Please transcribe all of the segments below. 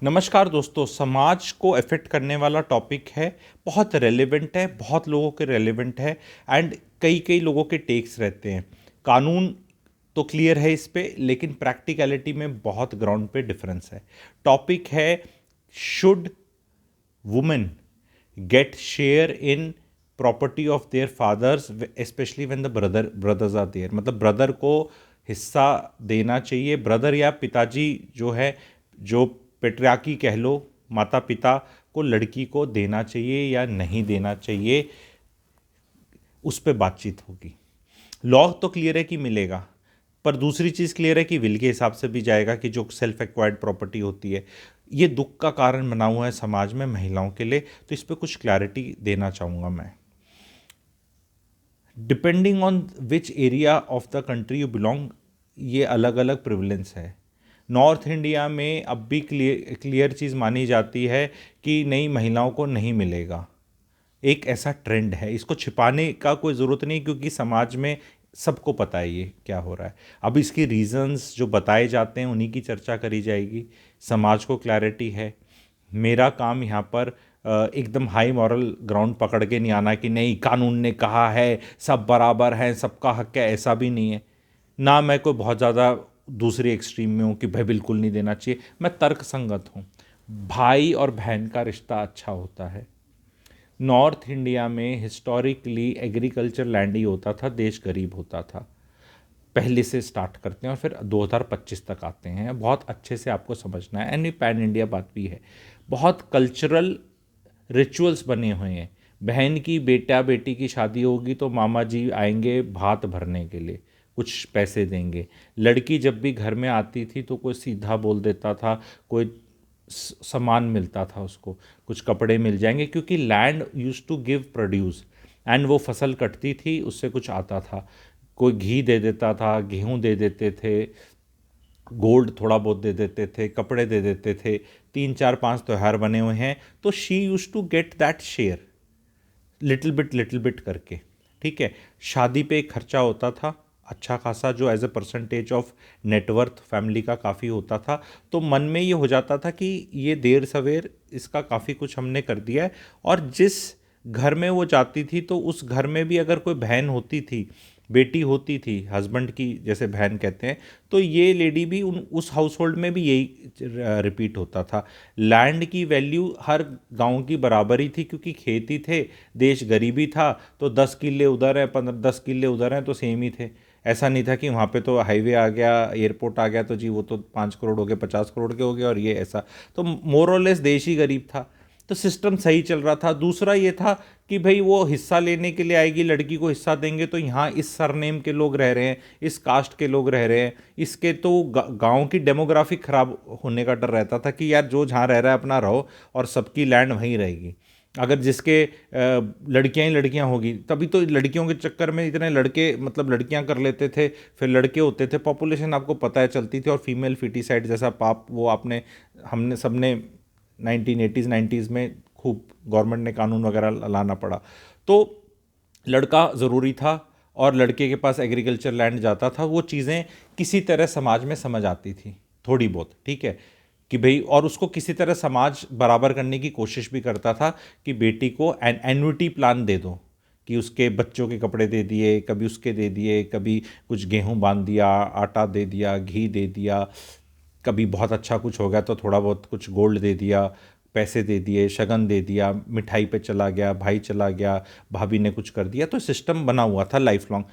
नमस्कार दोस्तों, समाज को अफेक्ट करने वाला टॉपिक है। बहुत रेलेवेंट है, बहुत लोगों के रेलेवेंट है एंड कई कई लोगों के टेक्स रहते हैं। कानून तो क्लियर है इस पे, लेकिन प्रैक्टिकलिटी में बहुत ग्राउंड पे डिफरेंस है। टॉपिक है, should women get share in property of their fathers, specially when the brothers are there. मतलब ब्रदर को हिस्सा देना चाहिए, ब्रदर या पिताजी जो है, जो पेट्रियार्की कह लो, माता पिता को लड़की को देना चाहिए या नहीं देना चाहिए, उस पर बातचीत होगी। लॉ तो क्लियर है कि मिलेगा, पर दूसरी चीज़ क्लियर है कि विल के हिसाब से भी जाएगा कि जो सेल्फ एक्वायर्ड प्रॉपर्टी होती है। ये दुख का कारण बना हुआ है समाज में महिलाओं के लिए, तो इस पर कुछ क्लैरिटी देना चाहूँगा मैं। Depending on which area of the country you belong, ये अलग अलग प्रिविलेंस है। नॉर्थ इंडिया में अब भी क्लियर चीज़ मानी जाती है कि नहीं, महिलाओं को नहीं मिलेगा। एक ऐसा ट्रेंड है, इसको छिपाने का कोई ज़रूरत नहीं, क्योंकि समाज में सबको पता है ये क्या हो रहा है। अब इसकी रीजंस जो बताए जाते हैं उन्हीं की चर्चा करी जाएगी। समाज को क्लैरिटी है। मेरा काम यहाँ पर एकदम हाई मॉरल ग्राउंड पकड़ के नहीं आना कि नहीं कानून ने कहा है सब बराबर हैं, सबका हक है, ऐसा भी नहीं है। ना मैं कोई बहुत ज़्यादा दूसरी एक्सट्रीम में हूँ कि भाई बिल्कुल नहीं देना चाहिए। मैं तर्क संगत हूँ। भाई और बहन का रिश्ता अच्छा होता है। नॉर्थ इंडिया में हिस्टोरिकली एग्रीकल्चर लैंड ही होता था, देश गरीब होता था। पहले से स्टार्ट करते हैं और फिर 2025 तक आते हैं। बहुत अच्छे से आपको समझना है, एंड ये पैन इंडिया बात भी है। बहुत कल्चरल रिचुअल्स बने हुए हैं। बहन की बेटा बेटी की शादी होगी तो मामा जी आएंगे भात भरने के लिए, कुछ पैसे देंगे। लड़की जब भी घर में आती थी तो कोई सीधा बोल देता था, कोई सामान मिलता था उसको, कुछ कपड़े मिल जाएंगे, क्योंकि land use to give produce. And वो फसल कटती थी, उससे कुछ आता था। कोई घी दे देता था, गेहूँ दे देते थे, गोल्ड थोड़ा बहुत दे देते थे, कपड़े दे देते थे। 3 4 5 त्योहार बने हुए हैं, तो she use to get that share little bit करके। ठीक है। शादी पे एक खर्चा होता था अच्छा खासा, जो as a percentage of net worth family का काफ़ी होता था। तो मन में ये हो जाता था कि ये देर सवेर इसका काफ़ी कुछ हमने कर दिया है। और जिस घर में वो जाती थी तो उस घर में भी अगर कोई बहन होती थी, बेटी होती थी, हस्बैंड की जैसे बहन कहते हैं, तो ये लेडी भी उस हाउस होल्ड में भी यही रिपीट होता था। लैंड की वैल्यू हर गांव की बराबरी थी, क्योंकि खेती थे, देश गरीबी था, तो 10 किले उधर है, 15 10 किले उधर हैं, तो सेम ही थे। ऐसा नहीं था कि वहाँ पे तो हाईवे आ गया, एयरपोर्ट आ गया, तो जी वो तो 5 करोड़ हो गए, 50 करोड़ के हो गए, और ये ऐसा। तो मोर और लेस देश ही गरीब था, तो सिस्टम सही चल रहा था। दूसरा ये था कि भाई वो हिस्सा लेने के लिए आएगी, लड़की को हिस्सा देंगे, तो यहाँ इस सरनेम के लोग रह रहे हैं, इस कास्ट के लोग रह रहे हैं, इसके तो गांव की डेमोग्राफी खराब होने का डर रहता था कि यार जो जहाँ रह रहा है अपना रहो, और सबकी लैंड वहीं रहेगी। अगर जिसके लड़कियां ही लड़कियां होगी, तभी तो लड़कियों के चक्कर में इतने लड़के, मतलब लड़कियां कर लेते थे, फिर लड़के होते थे, पॉपुलेशन आपको पता है चलती थी, और फीमेल फिटिसाइड जैसा पाप वो आपने हमने सबने 1980s 90s में खूब गवर्नमेंट ने कानून वगैरह लाना पड़ा। तो लड़का ज़रूरी था, और लड़के के पास एग्रीकल्चर लैंड जाता था। वो चीज़ें किसी तरह समाज में समझ आती थी थोड़ी बहुत, ठीक है, कि भाई, और उसको किसी तरह समाज बराबर करने की कोशिश भी करता था कि बेटी को एन्युटी प्लान दे दो, कि उसके बच्चों के कपड़े दे दिए, कभी उसके दे दिए, कभी कुछ गेहूं बांध दिया, आटा दे दिया, घी दे दिया, कभी बहुत अच्छा कुछ हो गया तो थोड़ा बहुत कुछ गोल्ड दे दिया, पैसे दे दिए, शगन दे दिया, मिठाई पे चला गया, भाई चला गया, भाभी ने कुछ कर दिया। तो सिस्टम बना हुआ था लाइफ लॉन्ग।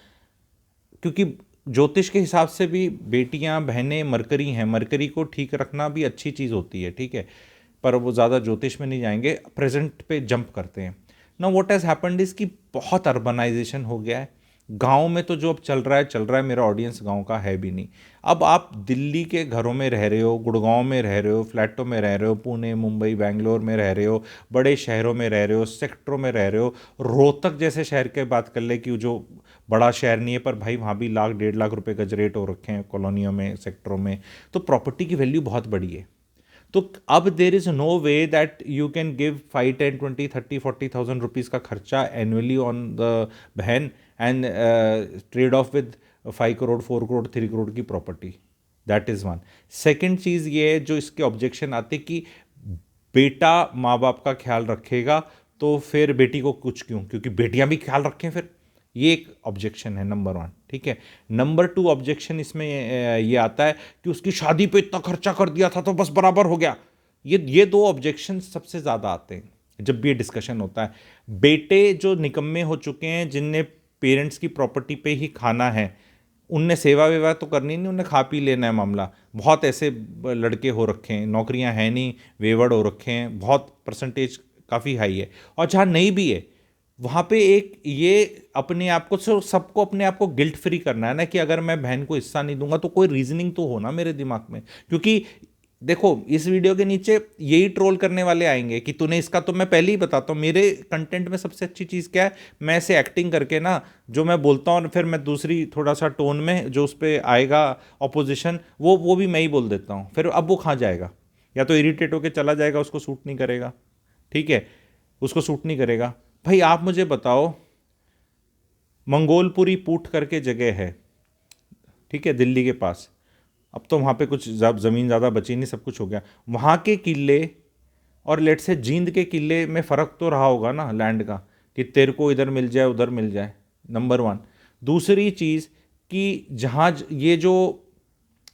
क्योंकि ज्योतिष के हिसाब से भी बेटियां बहनें मरकरी हैं, मरकरी को ठीक रखना भी अच्छी चीज़ होती है, ठीक है। पर वो ज़्यादा ज्योतिष में नहीं जाएंगे, प्रेजेंट पे जंप करते हैं। ना व्हाट हैज़ हैपेंड इज़ कि बहुत अर्बनाइजेशन हो गया है। गांव में तो जो अब चल रहा है चल रहा है, मेरा ऑडियंस गांव का है भी नहीं। अब आप दिल्ली के घरों में रह रहे हो, गुड़गांव में रह रहे हो, फ्लैटों में रह रहे हो, पुणे मुंबई बेंगलोर में रह रहे हो, बड़े शहरों में रह रहे हो, सेक्टरों में रह रहे हो। रोहतक जैसे शहर की बात कर ले, कि जो बड़ा शहर नहीं है, पर भाई वहाँ भी 1 लाख 1.5 लाख रुपए गज रेट हो रखे हैं कॉलोनियों में, सेक्टरों में। तो प्रॉपर्टी की वैल्यू बहुत बड़ी है। तो अब there is no way that you can give 5 10 20 30 40,000 rupees का खर्चा एनुअली ऑन द बहन, and trade off with 5 crore 4 crore 3 crore की property. That is one. Second चीज़ ये है जो इसके ऑब्जेक्शन आते कि बेटा माँ बाप का ख्याल रखेगा तो फिर बेटी को कुछ क्यों, क्योंकि बेटियां भी ख्याल रखें फिर। ये एक ऑब्जेक्शन है नंबर वन, ठीक है। नंबर टू ऑब्जेक्शन इसमें ये आता है कि उसकी शादी पे इतना खर्चा कर दिया था तो बस बराबर हो गया। ये दो ऑब्जेक्शन सबसे ज़्यादा आते हैं जब भी ये डिस्कशन होता है। बेटे जो निकम्मे हो चुके हैं, जिनने पेरेंट्स की प्रॉपर्टी पे ही खाना है, उनने सेवा वेवा तो करनी नहीं, उनने खा पी लेना है मामला। बहुत ऐसे लड़के हो रखे हैं, नौकरियां हैं नहीं, वेवड़ हो रखे हैं, बहुत परसेंटेज काफ़ी हाई है। और जहाँ नहीं भी है वहाँ पे एक ये अपने आप को सबको अपने आप को गिल्ट फ्री करना है ना कि अगर मैं बहन को हिस्सा नहीं दूंगा तो कोई रीजनिंग तो हो ना मेरे दिमाग में। क्योंकि देखो इस वीडियो के नीचे यही ट्रोल करने वाले आएंगे कि तूने इसका, तो मैं पहले ही बताता हूँ मेरे कंटेंट में सबसे अच्छी चीज़ क्या है, मैं ऐसे एक्टिंग करके ना जो मैं बोलता हूँ फिर मैं दूसरी थोड़ा सा टोन में जो उस पर आएगा ऑपोजिशन वो भी मैं ही बोल देता हूँ। फिर अब वो कहाँ जाएगा, या तो इरिटेट होकर चला जाएगा, उसको सूट नहीं करेगा, ठीक है, उसको सूट नहीं करेगा। भाई आप मुझे बताओ, मंगोलपुरी पूट करके जगह है, ठीक है, दिल्ली के पास। अब तो वहाँ पे कुछ ज़मीन ज़्यादा बची नहीं, सब कुछ हो गया। वहाँ के किले और लेट से जींद के किले में फ़र्क तो रहा होगा ना लैंड का, कि तेरे को इधर मिल जाए उधर मिल जाए, नंबर वन। दूसरी चीज़ कि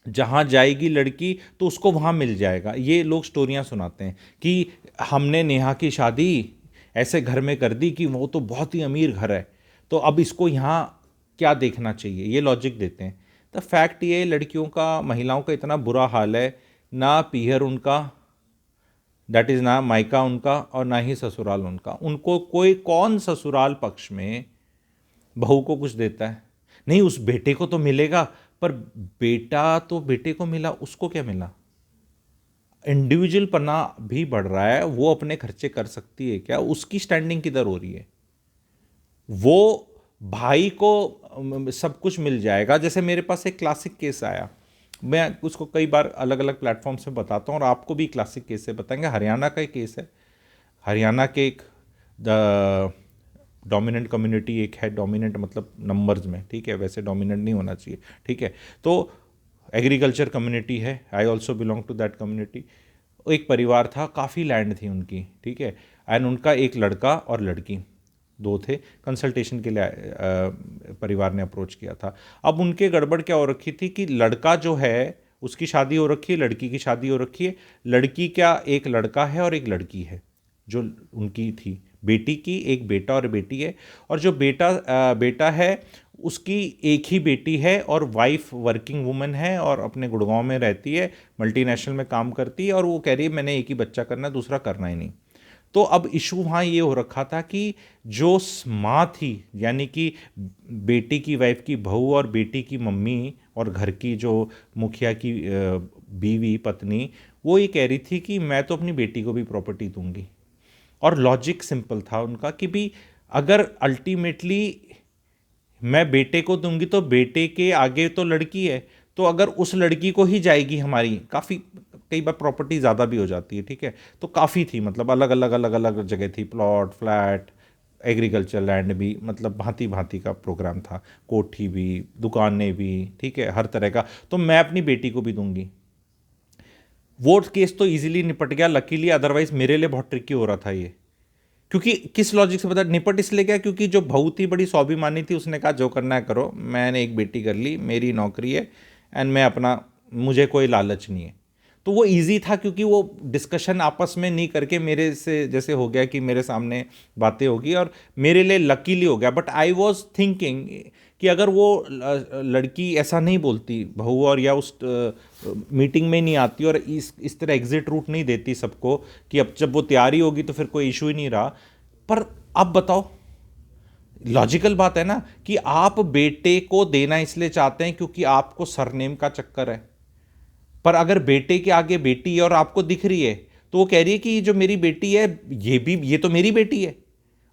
जहाँ जाएगी लड़की तो उसको वहाँ मिल जाएगा। ये लोग स्टोरियाँ सुनाते हैं कि हमने नेहा की शादी ऐसे घर में कर दी कि वो तो बहुत ही अमीर घर है, तो अब इसको यहाँ क्या देखना चाहिए, ये लॉजिक देते हैं। तो फैक्ट ये, लड़कियों का, महिलाओं का इतना बुरा हाल है, ना पीहर उनका, दैट इज़ ना मायका उनका, और ना ही ससुराल उनका। उनको कोई कौन ससुराल पक्ष में बहू को कुछ देता है? नहीं, उस बेटे को तो मिलेगा, पर बेटा तो बेटे को मिला, उसको क्या मिला? इंडिविजुअल पना भी बढ़ रहा है, वो अपने खर्चे कर सकती है क्या, उसकी स्टैंडिंग किधर हो रही है? वो भाई को सब कुछ मिल जाएगा। जैसे मेरे पास एक क्लासिक केस आया, मैं उसको कई बार अलग अलग प्लेटफॉर्म से बताता हूँ और आपको भी क्लासिक केस से बताएंगे। हरियाणा का एक केस है। हरियाणा के एक डोमिनेंट कम्युनिटी एक है, डोमिनेंट मतलब नंबर्स में, ठीक है, वैसे डोमिनेंट नहीं होना चाहिए, ठीक है। तो एग्रीकल्चर कम्युनिटी है, I also belong to that community. एक परिवार था, काफ़ी लैंड थी उनकी, ठीक है, एंड उनका एक लड़का और लड़की, दो थे। कंसल्टेशन के लिए परिवार ने अप्रोच किया था। अब उनके गड़बड़ क्या हो रखी थी कि लड़का जो है उसकी शादी हो रखी है, लड़की की शादी हो रखी है। लड़की क्या, एक लड़का है और एक लड़की है जो उनकी थी। बेटी की एक बेटा और बेटी है, और जो बेटा है उसकी एक ही बेटी है, और वाइफ वर्किंग वुमन है और अपने गुड़गांव में रहती है, मल्टीनेशनल में काम करती है, और वो कह रही है मैंने एक ही बच्चा करना है, दूसरा करना ही नहीं। तो अब इशू वहाँ ये हो रखा था कि जो माँ थी, यानी कि बेटी की वाइफ की बहू और बेटी की मम्मी और घर की जो मुखिया की बीवी पत्नी, वो ये कह रही थी कि मैं तो अपनी बेटी को भी प्रॉपर्टी दूंगी। और लॉजिक सिंपल था उनका कि भी अगर अल्टीमेटली मैं बेटे को दूंगी तो बेटे के आगे तो लड़की है, तो अगर उस लड़की को ही जाएगी हमारी, काफ़ी कई बार प्रॉपर्टी ज़्यादा भी हो जाती है, ठीक है, तो काफ़ी थी, मतलब अलग अलग जगह थी, प्लॉट, फ्लैट, एग्रीकल्चर लैंड भी, मतलब भांति भांति का प्रोग्राम था, कोठी भी, दुकानें भी, ठीक है, हर तरह का। तो मैं अपनी बेटी को भी दूंगी। वो केस तो इजीली निपट गया लकीली, अदरवाइज मेरे लिए बहुत ट्रिकी हो रहा था ये। क्योंकि किस लॉजिक से पता निपट इसलिए गया, क्योंकि जो बहू थी बड़ी स्वाभिमानी थी, उसने कहा जो करना है करो, मैंने एक बेटी कर ली, मेरी नौकरी है, एंड मैं अपना, मुझे कोई लालच नहीं है। तो वो इजी था क्योंकि वो डिस्कशन आपस में नहीं करके मेरे से जैसे हो गया कि मेरे सामने बातें होगी, और मेरे लिए लकीली हो गया। बट आई वॉज थिंकिंग कि अगर वो लड़की ऐसा नहीं बोलती बहू, और या उस मीटिंग में नहीं आती और इस तरह एग्जिट रूट नहीं देती सबको कि अब जब वो तैयारी होगी तो फिर कोई इशू ही नहीं रहा। पर अब बताओ, लॉजिकल बात है ना कि आप बेटे को देना इसलिए चाहते हैं क्योंकि आपको सरनेम का चक्कर है। पर अगर बेटे के आगे बेटी है और आपको दिख रही है, तो वो कह रही है कि जो मेरी बेटी है ये तो मेरी बेटी है,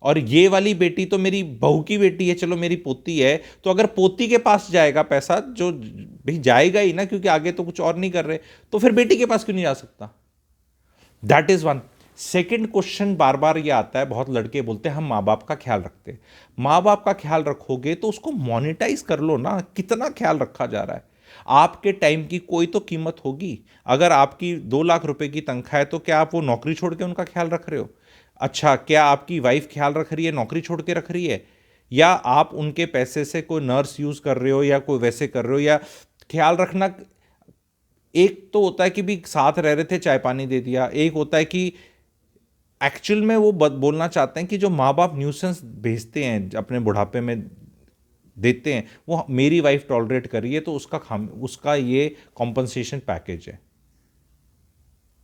और ये वाली बेटी तो मेरी बहू की बेटी है, चलो मेरी पोती है, तो अगर पोती के पास जाएगा पैसा, जो भाई जाएगा ही ना, क्योंकि आगे तो कुछ और नहीं कर रहे, तो फिर बेटी के पास क्यों नहीं जा सकता? That is one. Second question बार बार ये आता है, बहुत लड़के बोलते हैं हम माँ बाप का ख्याल रखते हैं। माँ बाप का ख्याल रखोगे तो उसको मोनेटाइज कर लो ना, कितना ख्याल रखा जा रहा है। आपके टाइम की कोई तो कीमत होगी। अगर आपकी 2 लाख रुपए की तनख्वाह है तो क्या आप वो नौकरी छोड़ के उनका ख्याल रख रहे हो? अच्छा, क्या आपकी वाइफ ख्याल रख रही है, नौकरी छोड़ के रख रही है? या आप उनके पैसे से कोई नर्स यूज कर रहे हो या कोई वैसे कर रहे हो? या ख्याल रखना एक तो होता है कि भी साथ रह रहे थे, चाय पानी दे दिया, एक होता है कि एक्चुअल में वो बोलना चाहते हैं कि जो माँ बाप न्यूसेंस भेजते हैं अपने बुढ़ापे में देते हैं, वो मेरी वाइफ टॉलरेट कर रही है, तो उसका ये कॉम्पनसेशन पैकेज है।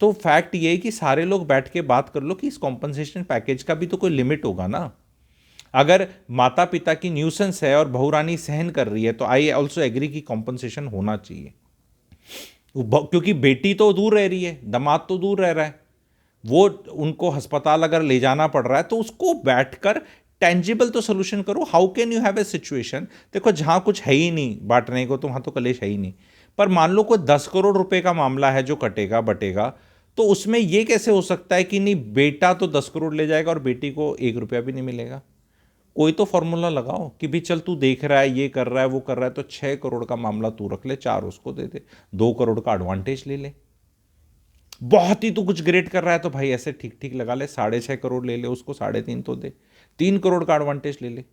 तो फैक्ट ये है कि सारे लोग बैठ के बात कर लो कि इस कॉम्पनसेशन पैकेज का भी तो कोई लिमिट होगा ना। अगर माता पिता की न्यूसेंस है और बहुरानी सहन कर रही है तो आई ऑल्सो एग्री कि कॉम्पनसेशन होना चाहिए। क्योंकि बेटी तो दूर रह रही है, दामाद तो दूर रह रहा है, वो उनको अस्पताल अगर ले जाना पड़ रहा है तो उसको बैठकर टेंजिबल तो सोल्यूशन करो। How can you have a situation, देखो जहां कुछ है ही नहीं बांटने को तो वहां तो कलेश है ही नहीं, पर मान लो कोई 10 करोड़ रुपए का मामला है जो कटेगा बटेगा, तो उसमें यह कैसे हो सकता है कि नहीं बेटा तो 10 करोड़ ले जाएगा और बेटी को 1 रुपया भी नहीं मिलेगा? कोई तो फॉर्मूला लगाओ कि भी चल तू देख रहा है, ये कर रहा है, वो कर रहा है, तो 6 करोड़ का मामला तू रख ले, 4 उसको दे दे, 2 करोड़ का एडवांटेज ले ले। बहुत ही तू कुछ ग्रेट कर रहा है तो भाई ऐसे ठीक ठीक लगा ले, 6.5 करोड़ ले ले, उसको 3.5 तो दे, 3 करोड़ का एडवांटेज ले ले।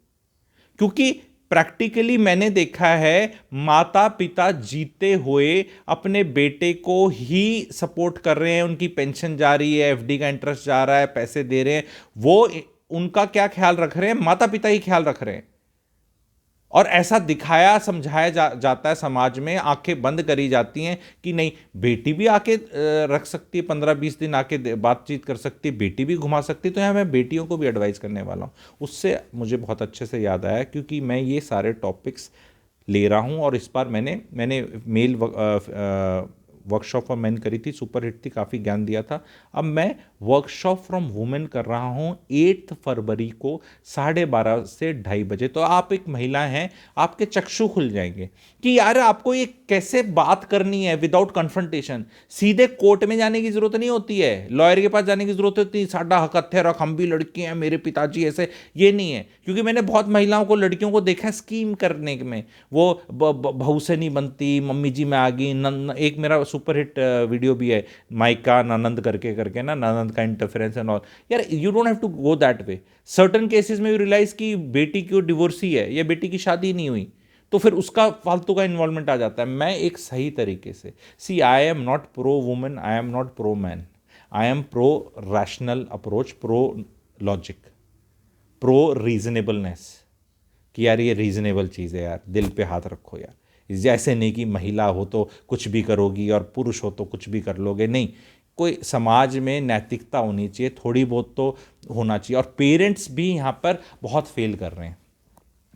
क्योंकि प्रैक्टिकली मैंने देखा है माता पिता जीते हुए अपने बेटे को ही सपोर्ट कर रहे हैं, उनकी पेंशन जा रही है, एफडी का इंटरेस्ट जा रहा है, पैसे दे रहे हैं, वो उनका क्या ख्याल रख रहे हैं? माता पिता ही ख्याल रख रहे हैं। और ऐसा दिखाया समझाया जाता है समाज में, आंखें बंद करी जाती हैं कि नहीं बेटी भी आके रख सकती है, 15-20 दिन आके बातचीत कर सकती है, बेटी भी घुमा सकती है। तो यहाँ मैं बेटियों को भी एडवाइस करने वाला हूँ। उससे मुझे बहुत अच्छे से याद आया क्योंकि मैं ये सारे टॉपिक्स ले रहा हूँ और इस बार मैंने मेल वर्कशॉप फॉर मेन करी थी, सुपर हिट थी, काफ़ी ज्ञान दिया था। अब मैं वर्कशॉप फ्रॉम वुमेन कर रहा हूँ 8 फरवरी को 12:30 से 2:30 बजे। तो आप एक महिला हैं, आपके चक्षु खुल जाएंगे कि यार आपको ये कैसे बात करनी है विदाउट कन्फ्रंटेशन। सीधे कोर्ट में जाने की जरूरत नहीं होती है, लॉयर के पास जाने की जरूरत होती है, साडा हक हत्थे रख, हम भी लड़के हैं, मेरे पिताजी ऐसे, ये नहीं है। क्योंकि मैंने बहुत महिलाओं को, लड़कियों को देखा है स्कीम करने में, वो बहू से नहीं बनती, मम्मी जी में आ गई। एक मेरा सुपर हिट वीडियो भी है, माइका ननंद करके करके ना, ननंद का इंटरफेरेंस एंड ऑल। यार you don't have to go that way. Certain cases में यू रियलाइज कि बेटी की डिवोर्सी है या बेटी की शादी नहीं हुई, तो फिर उसका फालतू का इन्वॉल्वमेंट आ जाता है। मैं एक सही तरीके से, see I am not pro women, I am not pro man, I am pro rational approach, pro logic, pro reasonableness, कि यार ये रीजनेबल चीज़ है यार, दिल पे हाथ रखो यार। जैसे नहीं कि महिला हो तो कुछ भी करोगी और पुरुष हो तो कुछ भी कर लोगे, नहीं। कोई समाज में नैतिकता होनी चाहिए, थोड़ी बहुत तो होना चाहिए। और पेरेंट्स भी यहाँ पर बहुत फेल कर रहे हैं।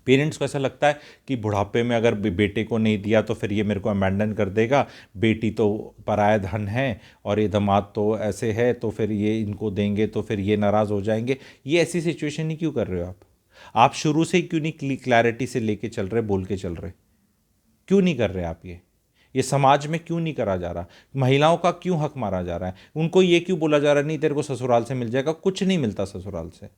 पेरेंट्स को ऐसा लगता है कि बुढ़ापे में अगर बेटे को नहीं दिया तो फिर ये मेरे को अबैंडन कर देगा, बेटी तो पराया धन है और ये दामाद तो ऐसे है, तो फिर ये इनको देंगे तो फिर ये नाराज़ हो जाएंगे। ये ऐसी सिचुएशन ही क्यों कर रहे हो आप शुरू से ही क्यों नहीं क्लैरिटी से लेके चल रहे, बोल के चल रहे? क्यों नहीं कर रहे आप ये समाज में क्यों नहीं करा जा रहा? महिलाओं का क्यों हक मारा जा रहा है? उनको ये क्यों बोला जा रहा है नहीं तेरे को ससुराल से मिल जाएगा? कुछ नहीं मिलता ससुराल से,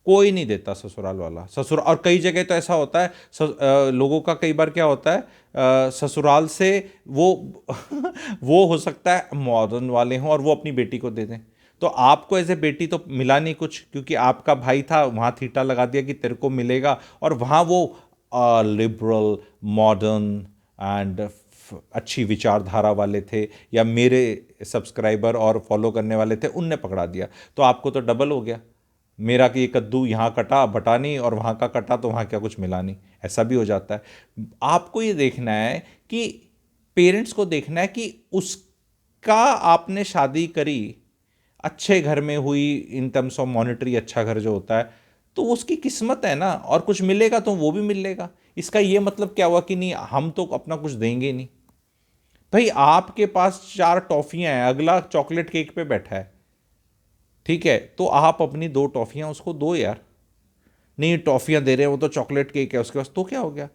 कोई नहीं देता ससुराल वाला। ससुराल, और कई जगह तो ऐसा होता है लोगों का कई बार क्या होता है, ससुराल से वो वो हो सकता है मॉडर्न वाले हों और वो अपनी बेटी को दे दें, तो आपको एज ए बेटी तो मिला नहीं कुछ, क्योंकि आपका भाई था, वहाँ थीटा लगा दिया कि तेरे को मिलेगा, और वहाँ वो लिबरल, मॉडर्न एंड अच्छी विचारधारा वाले थे या मेरे सब्सक्राइबर और फॉलो करने वाले थे, उनने पकड़ा दिया, तो आपको तो डबल हो गया। मेरा कि ये कद्दू यहाँ कटा बटा नहीं और वहाँ का कटा तो वहाँ क्या कुछ मिला नहीं, ऐसा भी हो जाता है। आपको ये देखना है कि पेरेंट्स को देखना है कि उसका आपने शादी करी अच्छे घर में हुई, इन टर्म्स ऑफ मॉनेटरी अच्छा घर जो होता है, तो उसकी किस्मत है ना, और कुछ मिलेगा तो वो भी मिलेगा। इसका ये मतलब क्या हुआ कि नहीं हम तो अपना कुछ देंगे नहीं? भाई आपके पास 4 टॉफियां हैं, अगला चॉकलेट केक पे बैठा है, ठीक है, तो आप अपनी 2 टॉफियां उसको दो यार। नहीं टॉफियां दे रहे हैं, वो तो चॉकलेट केक है उसके पास, तो क्या हो गया?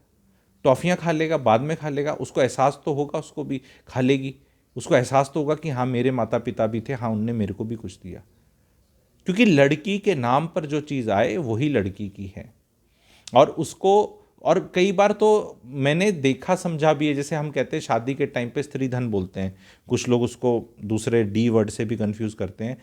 टॉफियां खा लेगा, बाद में खा लेगा, उसको एहसास तो होगा, उसको भी खा लेगी, उसको एहसास तो होगा कि हाँ मेरे माता पिता भी थे, हाँ उनने मेरे को भी कुछ दिया। क्योंकि लड़की के नाम पर जो चीज़ आए वही लड़की की है, और उसको और कई बार तो मैंने देखा समझा भी है, जैसे हम कहते हैं शादी के टाइम पे स्त्री धन बोलते हैं, कुछ लोग उसको दूसरे डी वर्ड से भी कंफ्यूज करते हैं।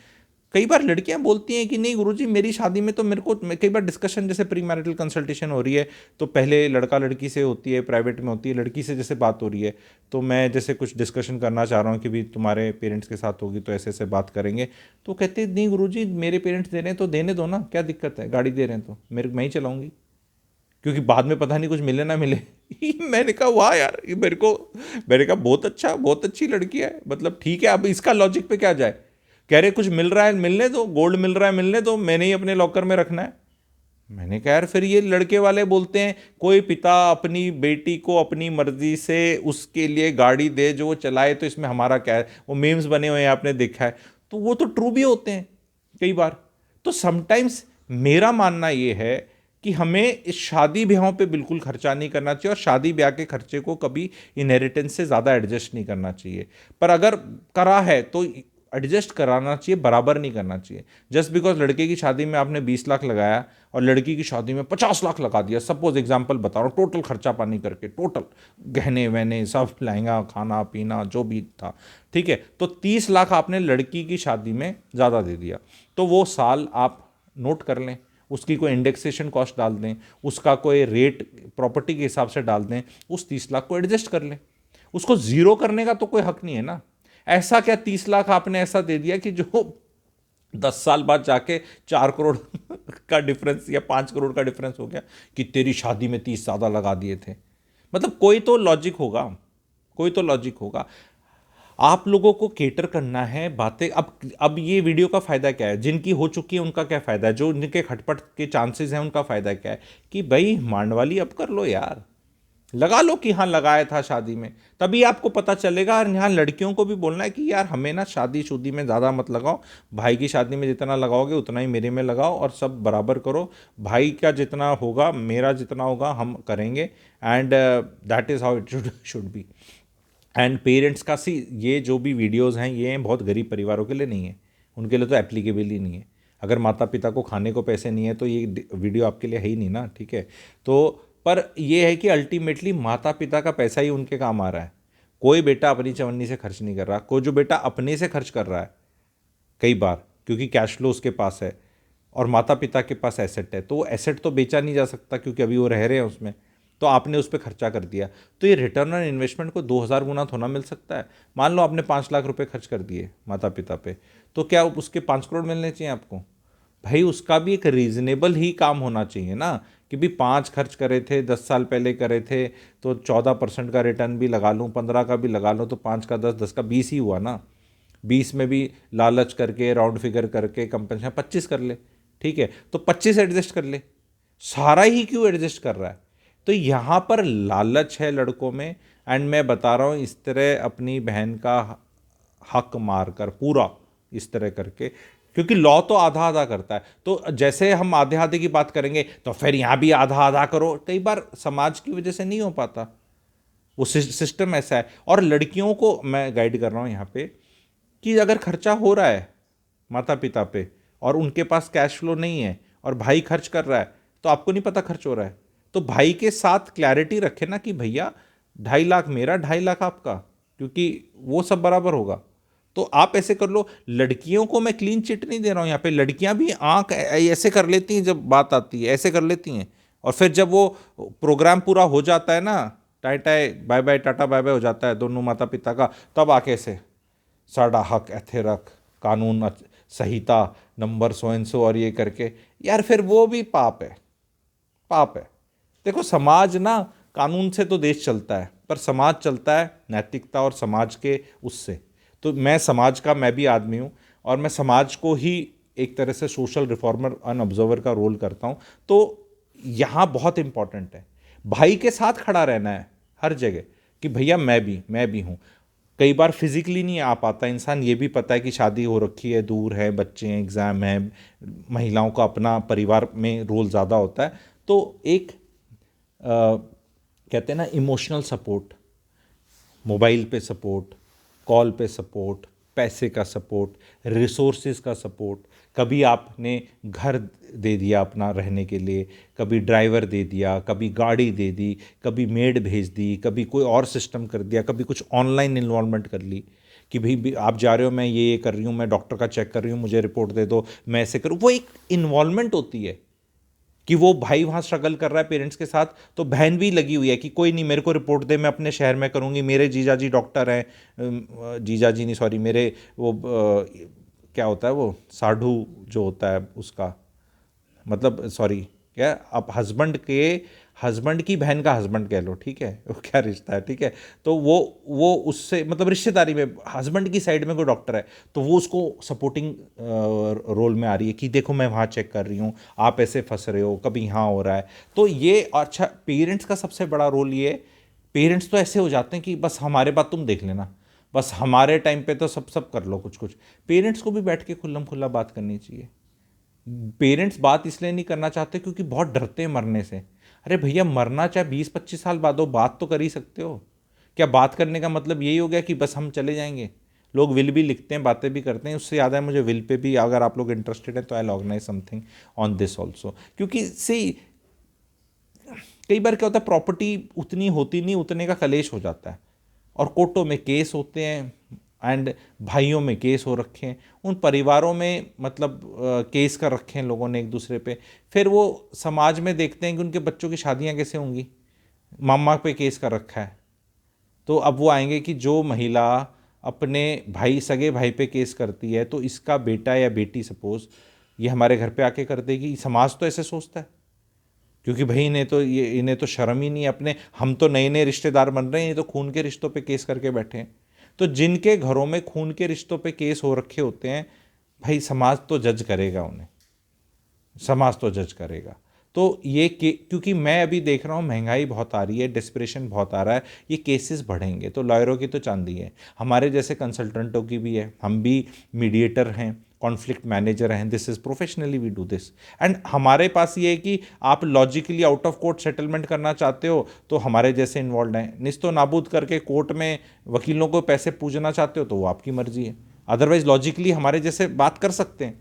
कई बार लड़कियां बोलती हैं कि नहीं गुरुजी मेरी शादी में तो मेरे को, कई बार डिस्कशन जैसे प्री मैरिटल कंसल्टेशन हो रही है तो पहले लड़का लड़की से होती है, प्राइवेट में होती है, लड़की से जैसे बात हो रही है तो मैं जैसे कुछ डिस्कशन करना चाह रहा हूँ कि भी तुम्हारे पेरेंट्स के साथ होगी तो ऐसे ऐसे बात करेंगे, तो कहते नहीं गुरुजी मेरे पेरेंट्स दे रहे हैं तो देने दो ना, क्या दिक्कत है, गाड़ी दे रहे हैं तो मैं ही चलाऊंगी, क्योंकि बाद में पता नहीं कुछ मिले ना मिले। मैंने कहा वाह यार, ये मैंने कहा बहुत अच्छा, बहुत अच्छी लड़की है, मतलब ठीक है, अब इसका लॉजिक पे क्या जाए। कह रहे कुछ मिल रहा है मिलने दो, गोल्ड मिल रहा है मिलने दो, मैंने ही अपने लॉकर में रखना है। मैंने कहा यार फिर ये लड़के वाले बोलते हैं कोई पिता अपनी बेटी को अपनी मर्जी से उसके लिए गाड़ी दे जो वो चलाए, तो इसमें हमारा क्या है, वो मीम्स बने हुए हैं आपने देखा है, तो वो तो ट्रू भी होते हैं कई बार। तो समटाइम्स मेरा मानना ये है कि हमें इस शादी ब्याहों पे बिल्कुल खर्चा नहीं करना चाहिए, और शादी ब्याह के खर्चे को कभी इनहेरिटेंस से ज़्यादा एडजस्ट नहीं करना चाहिए, पर अगर करा है तो एडजस्ट कराना चाहिए, बराबर नहीं करना चाहिए। जस्ट बिकॉज लड़के की शादी में आपने 20 लाख लगाया और लड़की की शादी में 50 लाख लगा दिया, सपोज एग्जांपल बता रहा हूँ, टोटल खर्चा पानी करके, टोटल गहने वहने सब, लहंगा खाना पीना जो भी था, ठीक है, तो 30 लाख आपने लड़की की शादी में ज़्यादा दे दिया, तो वो साल आप नोट कर लें, उसकी कोई इंडेक्सेशन कॉस्ट डाल दें, उसका कोई रेट प्रॉपर्टी के हिसाब से डाल दें, उस 30 लाख को एडजस्ट कर लें। उसको ज़ीरो करने का तो कोई हक नहीं है ना। ऐसा क्या 30 लाख आपने ऐसा दे दिया कि जो 10 साल बाद जाके 4 करोड़ का डिफरेंस या 5 करोड़ का डिफरेंस हो गया कि तेरी शादी में 30 ज़्यादा लगा दिए थे। मतलब कोई तो लॉजिक होगा, कोई तो लॉजिक होगा। आप लोगों को केटर करना है बातें। अब ये वीडियो का फ़ायदा क्या है, जिनकी हो चुकी है उनका क्या फ़ायदा है, जो उनके खटपट के चांसेस हैं उनका फ़ायदा क्या है कि भाई मांडवाली अब कर लो यार, लगा लो कि हाँ लगाया था शादी में, तभी आपको पता चलेगा। और यहाँ लड़कियों को भी बोलना है कि यार हमें ना शादी शुदी में ज़्यादा मत लगाओ, भाई की शादी में जितना लगाओगे उतना ही मेरे में लगाओ, और सब बराबर करो, भाई का जितना होगा मेरा जितना होगा हम करेंगे, and that is how it should be. And parents का सी, ये जो भी वीडियोज़ हैं ये बहुत गरीब परिवारों के लिए नहीं है, उनके लिए तो एप्लीकेबल ही नहीं है। अगर माता पिता को खाने को पैसे नहीं है तो ये वीडियो आपके लिए है ही नहीं ना, ठीक है। तो पर ये है कि अल्टीमेटली माता पिता का पैसा ही उनके काम आ रहा है। कोई बेटा अपनी चवन्नी से खर्च नहीं कर रहा, कोई जो बेटा अपने से खर्च कर रहा है कई बार, क्योंकि कैश फ्लो उसके पास है और माता पिता के पास एसेट है, तो वो एसेट तो बेचा नहीं जा सकता क्योंकि अभी वो रह रहे हैं उसमें, तो आपने उस पर खर्चा कर दिया, तो ये रिटर्न ऑन इन्वेस्टमेंट को 2000 गुना थोड़ा मिल सकता है। मान लो आपने 5 लाख रुपए खर्च कर दिए माता पिता पे, तो क्या उसके 5 करोड़ मिलने चाहिए आपको? भाई उसका भी एक रीजनेबल ही काम होना चाहिए ना, कि भी 5 खर्च करे थे 10 साल पहले करे थे, तो 14% का रिटर्न भी लगा लूँ, 15 का भी लगा लूँ, तो 5 का 10, 10 का 20 ही हुआ ना। 20 में भी लालच करके राउंड फिगर करके कंपनसेशन 25 कर ले, ठीक है, तो 25 एडजस्ट कर ले, सारा ही क्यों एडजस्ट कर रहा है? तो यहाँ पर लालच है लड़कों में। एंड मैं बता रहा हूँ इस तरह अपनी बहन का हक मार कर पूरा इस तरह करके, क्योंकि लॉ तो आधा आधा करता है, तो जैसे हम आधे आधे की बात करेंगे तो फिर यहाँ भी आधा आधा करो, कई बार समाज की वजह से नहीं हो पाता, वो सिस्टम ऐसा है। और लड़कियों को मैं गाइड कर रहा हूँ यहाँ पे कि अगर खर्चा हो रहा है माता पिता पे और उनके पास कैश फ्लो नहीं है और भाई खर्च कर रहा है, तो आपको नहीं पता खर्च हो रहा है, तो भाई के साथ क्लैरिटी रखे ना कि भैया 2.5 लाख मेरा 2.5 लाख आपका, क्योंकि वो सब बराबर होगा। तो आप ऐसे कर लो। लड़कियों को मैं क्लीन चिट नहीं दे रहा हूँ यहाँ पे, लड़कियां भी आंख ऐसे कर लेती हैं जब बात आती है, ऐसे कर लेती हैं, और फिर जब वो प्रोग्राम पूरा हो जाता है ना, टाई टाई bye bye tata bye bye हो जाता है दोनों माता पिता का, तब आके से साडा हक एथे रख, कानून संहिता नंबर सो एंड सो और ये करके, यार फिर वो भी पाप है, पाप है। देखो समाज ना, कानून से तो देश चलता है पर समाज चलता है नैतिकता और समाज के उससे। तो मैं समाज का, मैं भी आदमी हूँ और मैं समाज को ही एक तरह से सोशल रिफॉर्मर एंड ऑब्जर्वर का रोल करता हूँ। तो यहाँ बहुत इंपॉर्टेंट है भाई के साथ खड़ा रहना है हर जगह कि भैया मैं भी हूँ। कई बार फिजिकली नहीं आ पाता इंसान, ये भी पता है कि शादी हो रखी है, दूर है, बच्चे हैं, एग्ज़ाम है, महिलाओं का अपना परिवार में रोल ज़्यादा होता है, तो एक कहते हैं ना इमोशनल सपोर्ट, मोबाइल पे सपोर्ट, कॉल पे सपोर्ट, पैसे का सपोर्ट, रिसोर्सेज का सपोर्ट। कभी आपने घर दे दिया अपना रहने के लिए, कभी ड्राइवर दे दिया, कभी गाड़ी दे दी, कभी मेड भेज दी, कभी कोई और सिस्टम कर दिया, कभी कुछ ऑनलाइन इन्वॉल्वमेंट कर ली कि भाई आप जा रहे हो, मैं ये कर रही हूँ, मैं डॉक्टर का चेक कर रही हूँ, मुझे रिपोर्ट दे दो, मैं ऐसे करूँ। वो एक इन्वॉल्वमेंट होती है कि वो भाई वहाँ स्ट्रगल कर रहा है पेरेंट्स के साथ, तो बहन भी लगी हुई है कि कोई नहीं, मेरे को रिपोर्ट दे, मैं अपने शहर में करूँगी, मेरे जीजा जी डॉक्टर हैं, जीजा जी नहीं सॉरी, मेरे वो क्या होता है वो साढ़ू जो होता है उसका, मतलब सॉरी क्या, आप हस्बैंड की बहन का हस्बैंड कह लो, ठीक है, वो क्या रिश्ता है, ठीक है। तो वो उससे मतलब रिश्तेदारी में हस्बैंड की साइड में कोई डॉक्टर है, तो वो उसको सपोर्टिंग रोल में आ रही है कि देखो मैं वहाँ चेक कर रही हूँ, आप ऐसे फंस रहे हो, कभी यहाँ हो रहा है। तो ये अच्छा, पेरेंट्स का सबसे बड़ा रोल ये, पेरेंट्स तो ऐसे हो जाते हैं कि बस हमारे बात तुम देख लेना, बस हमारे टाइम पे तो सब कर लो कुछ कुछ। पेरेंट्स को भी बैठ के खुल्लम खुल्ला बात करनी चाहिए। पेरेंट्स बात इसलिए नहीं करना चाहते क्योंकि बहुत डरते हैं मरने से। अरे भैया, मरना चाहे 20-25 साल बाद हो, बात तो कर ही सकते हो। क्या बात करने का मतलब यही हो गया कि बस हम चले जाएंगे? लोग विल भी लिखते हैं, बातें भी करते हैं। उससे याद है मुझे, विल पे भी अगर आप लोग इंटरेस्टेड हैं तो I organise something on this also. क्योंकि सी कई बार क्या होता है, प्रॉपर्टी उतनी होती नहीं, उतने का कलेश हो जाता है, और कोर्टों में केस होते हैं, एंड भाइयों में केस हो रखे हैं, उन परिवारों में मतलब केस कर रखे हैं लोगों ने एक दूसरे पे। फिर वो समाज में देखते हैं कि उनके बच्चों की शादियां कैसे होंगी, मामा पे केस कर रखा है। तो अब वो आएंगे कि जो महिला अपने भाई, सगे भाई पे केस करती है, तो इसका बेटा या बेटी सपोज ये हमारे घर पे आके कर देगी। समाज तो ऐसे सोचता है, क्योंकि भाई इन्हें तो शर्म ही नहीं है अपने, हम तो नए नए रिश्तेदार बन रहे हैं, ये तो खून के रिश्तों पे केस करके बैठे हैं। तो जिनके घरों में खून के रिश्तों पे केस हो रखे होते हैं, भाई समाज तो जज करेगा उन्हें, समाज तो जज करेगा। तो ये क्योंकि मैं अभी देख रहा हूँ महंगाई बहुत आ रही है, डिस्प्रेशन बहुत आ रहा है, ये केसेस बढ़ेंगे। तो लॉयरों की तो चांदी है, हमारे जैसे कंसल्टेंटों की भी है, हम भी मीडिएटर हैं, कॉन्फ्लिक्ट मैनेजर हैं, this is professionally we do this. And हमारे पास ये है कि आप logically out of court settlement करना चाहते हो तो हमारे जैसे इन्वॉल्व हैं, निस्तो नाबूद करके कोर्ट में वकीलों को पैसे पूजना चाहते हो तो वो आपकी मर्जी है। अदरवाइज लॉजिकली हमारे जैसे बात कर सकते हैं।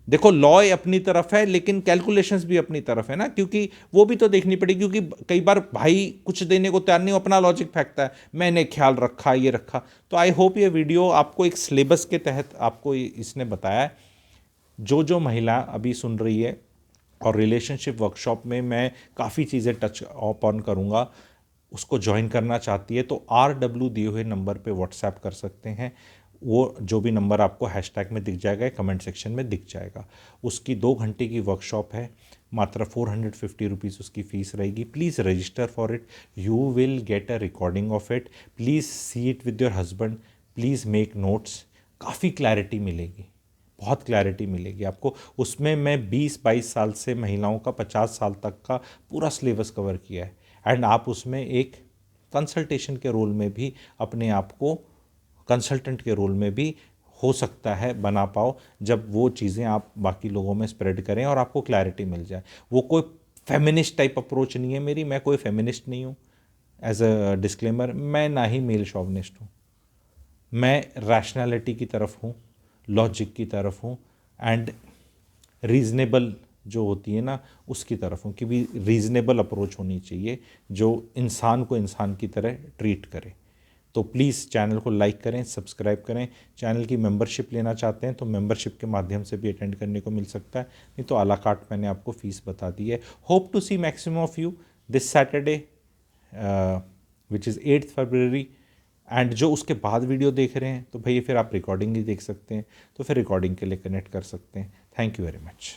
देखो, लॉ अपनी तरफ है लेकिन कैलकुलेशंस भी अपनी तरफ है ना, क्योंकि वो भी तो देखनी पड़ेगी। क्योंकि कई बार भाई कुछ देने को तैयार नहीं, अपना लॉजिक फेंकता है, मैंने ख्याल रखा, ये रखा। तो आई होप ये वीडियो आपको एक सिलेबस के तहत आपको इसने बताया है। जो महिला अभी सुन रही है, और रिलेशनशिप वर्कशॉप में मैं काफ़ी चीज़ें टच ऑन करूँगा, उसको ज्वाइन करना चाहती है तो RW दिए हुए नंबर पे व्हाट्सएप कर सकते हैं। वो जो भी नंबर आपको हैशटैग में दिख जाएगा, कमेंट सेक्शन में दिख जाएगा। उसकी 2 घंटे की वर्कशॉप है, मात्र 450 रुपीज़ उसकी फ़ीस रहेगी। Please register for it, you will get a recording of it, please see it with your husband, please make notes. काफ़ी क्लैरिटी मिलेगी, बहुत क्लैरिटी मिलेगी आपको। उसमें मैं 20-22 साल से महिलाओं का 50 साल तक का पूरा सिलेबस कवर किया है। एंड आप उसमें एक कंसल्टेशन के रोल में भी अपने आप को, कंसल्टेंट के रोल में भी हो सकता है बना पाओ, जब वो चीज़ें आप बाकी लोगों में स्प्रेड करें और आपको क्लैरिटी मिल जाए। वो कोई फेमिनिस्ट टाइप अप्रोच नहीं है मेरी, मैं कोई फेमिनिस्ट नहीं हूँ। एज अ डिस्क्लेमर, मैं ना ही मेल शॉविनिस्ट हूँ, मैं रैशनैलिटी की तरफ हूँ, लॉजिक की तरफ हूँ, एंड रीज़नेबल जो होती है ना उसकी तरफ हूँ, कि भी रीज़नेबल अप्रोच होनी चाहिए जो इंसान को इंसान की तरह ट्रीट करे। तो प्लीज़ चैनल को लाइक करें, सब्सक्राइब करें। चैनल की मेंबरशिप लेना चाहते हैं तो मेंबरशिप के माध्यम से भी अटेंड करने को मिल सकता है, नहीं तो आला कार्ट मैंने आपको फ़ीस बता दी है। Hope to see maximum of you this Saturday which is 8 February. And जो उसके बाद वीडियो देख रहे हैं तो भैया फिर आप रिकॉर्डिंग ही देख सकते हैं, तो फिर रिकॉर्डिंग के लिए कनेक्ट कर सकते हैं। Thank you very much.